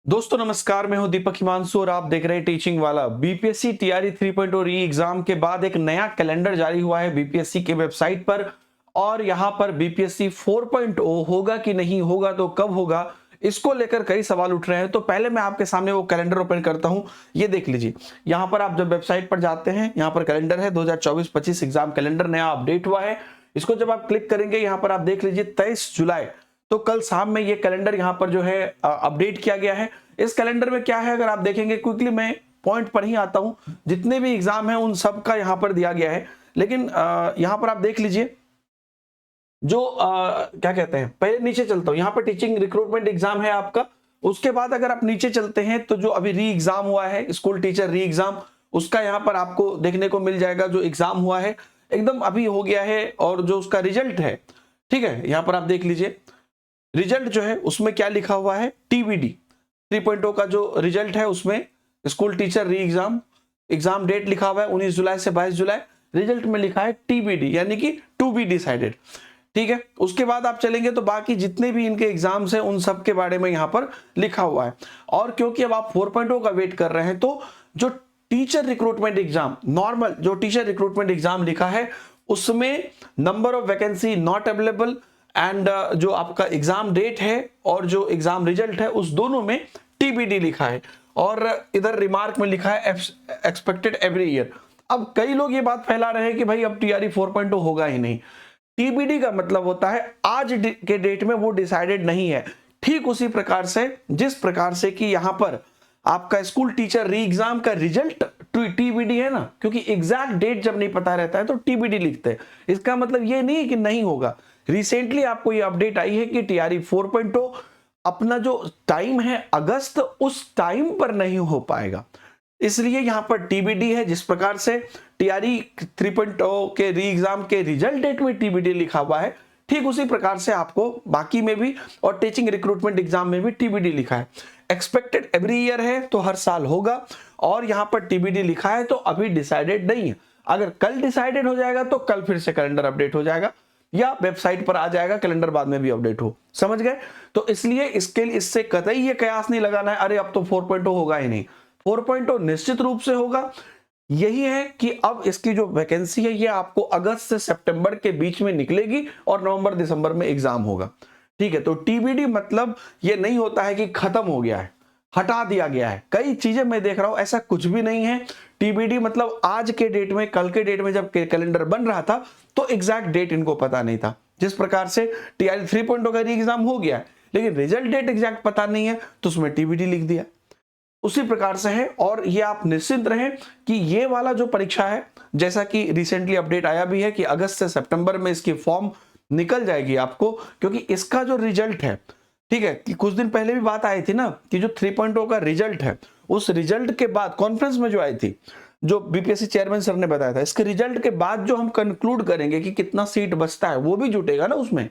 दोस्तों नमस्कार, मैं हूं दीपक हिमांशु और आप देख रहे हैं टीचिंग वाला। बीपीएससी टीआरई 3.0 री एग्जाम के बाद एक नया कैलेंडर जारी हुआ है बीपीएससी के वेबसाइट पर और यहां पर बीपीएससी 4.0 होगा कि नहीं होगा तो कब होगा, इसको लेकर कई सवाल उठ रहे हैं। तो पहले मैं आपके सामने वो कैलेंडर ओपन करता हूं, ये देख लीजिए। यहां पर आप जब वेबसाइट पर जाते हैं, यहां पर कैलेंडर है 2024-25 एग्जाम कैलेंडर नया अपडेट हुआ है। इसको जब आप क्लिक करेंगे यहां पर आप देख लीजिए 23 जुलाई, तो कल शाम में ये कैलेंडर यहां पर जो है अपडेट किया गया है। इस कैलेंडर में क्या है, अगर आप देखेंगे क्विकली मैं पॉइंट पर ही आता हूं, जितने भी एग्जाम है उन सब का यहां पर दिया गया है। लेकिन यहां पर आप देख लीजिए जो क्या कहते हैं, पहले नीचे चलता हूं, यहां पर टीचिंग रिक्रूटमेंट एग्जाम है आपका। उसके बाद अगर आप नीचे चलते हैं तो जो अभी री एग्जाम हुआ है, स्कूल टीचर री एग्जाम, उसका यहां पर आपको देखने को मिल जाएगा। जो एग्जाम हुआ है एकदम अभी हो गया है और जो उसका रिजल्ट है, ठीक है, यहां पर आप देख लीजिए रिजल्ट जो है उसमें क्या लिखा हुआ है, टीबीडी 3.0 का जो रिजल्ट है उसमें school teacher re exam, exam date लिखा हुआ है 19 जुलाई से 22 जुलाई, रिजल्ट में लिखा है टीबीडी यानी कि टू बी डिसाइडेड। ठीक है, उसके बाद आप चलेंगे तो बाकी जितने भी इनके एग्जाम्स हैं उन सब के बारे में यहां पर लिखा हुआ है। और क्योंकि अब आप 4.0 का वेट कर रहे हैं तो जो टीचर रिक्रूटमेंट एग्जाम, नॉर्मल जो टीचर रिक्रूटमेंट एग्जाम लिखा है उसमें number of vacancy not available and जो आपका एग्जाम डेट है और जो एग्जाम रिजल्ट है उस दोनों में टीबीडी लिखा है और इधर रिमार्क में लिखा है एक्सपेक्टेड एवरी ईयर। अब कई लोग ये बात फैला रहे हैं कि भाई अब टीआरई 4.0 होगा ही नहीं। टीबीडी का मतलब होता है आज के डेट में वो डिसाइडेड नहीं है। ठीक उसी प्रकार से जिस प्रकार से कि यहां पर आपका स्कूल टीचर री एग्जाम का रिजल्ट टीबीडी है ना, क्योंकि एग्जैक्ट डेट जब नहीं पता रहता है तो टीबीडी लिखते हैं। इसका मतलब ये नहीं कि नहीं होगा। रिसेंटली आपको ये अपडेट आई है कि टीआरई 4.0 अपना जो टाइम है अगस्त, उस टाइम पर नहीं हो पाएगा, इसलिए यहां पर टीबीडी है। जिस प्रकार से टीआरई 3.0 के री एग्जाम के रिजल्ट डेट में टीबीडी लिखा हुआ है, ठीक उसी प्रकार से आपको बाकी में भी और टीचिंग रिक्रूटमेंट एग्जाम में भी टीबीडी लिखा है। एक्सपेक्टेड एवरी ईयर है तो हर साल होगा और यहां पर टीबीडी लिखा है तो अभी डिसाइडेड नहीं है। अगर कल डिसाइडेड हो जाएगा तो कल फिर से कैलेंडर अपडेट हो जाएगा या वेबसाइट पर आ जाएगा, कैलेंडर बाद में भी अपडेट हो, समझ गए। तो इसलिए इसके लिए इससे कतई ये कयास नहीं लगाना है अरे अब तो 4.0 होगा ही नहीं। 4.0 निश्चित रूप से होगा। यही है कि अब इसकी जो वैकेंसी है ये आपको अगस्त से सितंबर के बीच में निकलेगी और नवंबर दिसंबर में एग्जाम होगा। ठीक है, तो टीबीडी मतलब ये नहीं होता है कि खत्म हो गया है, हटा दिया गया है। कई चीजें मैं देख रहा हूं ऐसा कुछ भी नहीं है। टीबीडी मतलब आज के डेट में, कल के डेट में जब कैलेंडर बन रहा था तो एग्जैक्ट डेट इनको पता नहीं था। जिस प्रकार से टीआरई 3.0 का री एग्जाम हो गया है लेकिन रिजल्ट डेट एग्जैक्ट पता नहीं है तो उसमें टीबीडी लिख दिया, उसी प्रकार से है। और ये आप निश्चिंत रहें कि ये वाला जो परीक्षा है, जैसा कि रिसेंटली अपडेट आया भी है कि अगस्त से सितंबर में इसकी फॉर्म निकल जाएगी आपको, क्योंकि इसका जो रिजल्ट है, ठीक है, कि कुछ दिन पहले भी बात आई थी ना कि जो 3.0 का रिजल्ट है उस रिजल्ट के बाद कॉन्फ्रेंस में जो आई थी, जो बीपीएससी चेयरमैन सर ने बताया था, इसके रिजल्ट के बाद जो हम कंक्लूड करेंगे कि कितना सीट बचता है वो भी जुटेगा ना उसमें।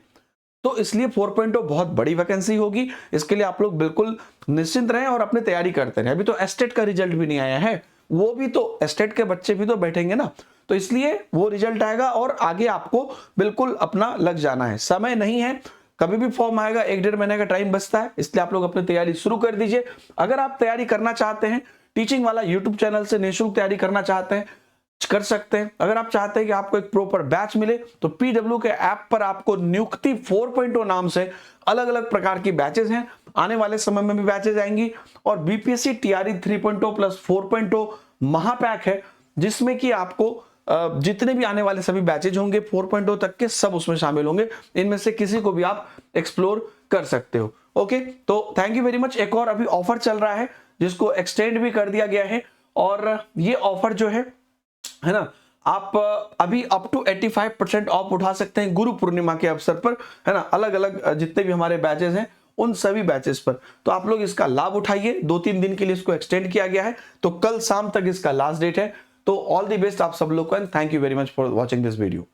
तो इसलिए 4.0 बहुत बड़ी वैकेंसी होगी। इसके लिए आप लोग बिल्कुल निश्चिंत रहें और अपनी तैयारी करते रहें। अभी तो एस्टेट का रिजल्ट भी नहीं आया है, वो भी तो एस्टेट के बच्चे भी तो बैठेंगे ना, तो इसलिए वो रिजल्ट आएगा और आगे आपको बिल्कुल अपना लग जाना है। समय नहीं है, कभी भी फॉर्म आएगा, 1-1.5 महीने का टाइम बचता है, इसलिए आप लोग अपनी तैयारी शुरू कर दीजिए। अगर आप तैयारी करना चाहते हैं, टीचिंग वाला यूट्यूब चैनल से निःशुल्क तैयारी करना चाहते हैं, कर सकते हैं। अगर आप चाहते हैं कि आपको एक प्रॉपर बैच मिले तो पीडब्ल्यू के ऐप पर आपको नियुक्ति 4.0 नाम से अलग अलग प्रकार की बैचेस हैं, आने वाले समय में भी बैचेस आएंगी। और बीपीएससी टीआरई 3.0 प्लस 4.0 महापैक है, जिसमें कि आपको जितने भी आने वाले सभी बैचेज होंगे 4.0 तक के सब उसमें शामिल होंगे। इनमें से किसी को भी आप एक्सप्लोर कर सकते हो। ओके, तो थैंक यू वेरी मच। एक और अभी ऑफर चल रहा है जिसको एक्सटेंड भी कर दिया गया है और ये ऑफर जो है ना, आप अभी अप टू 85% ऑफ उठा सकते हैं गुरु पूर्णिमा के अवसर पर, है ना, अलग अलग जितने भी हमारे बैचेस हैं उन सभी बैचेस पर। तो आप लोग इसका लाभ उठाइए। 2-3 दिन के लिए इसको एक्सटेंड किया गया है, तो कल शाम तक इसका लास्ट डेट है। तो ऑल द बेस्ट आप सब लोग को and thank you very much for watching this video.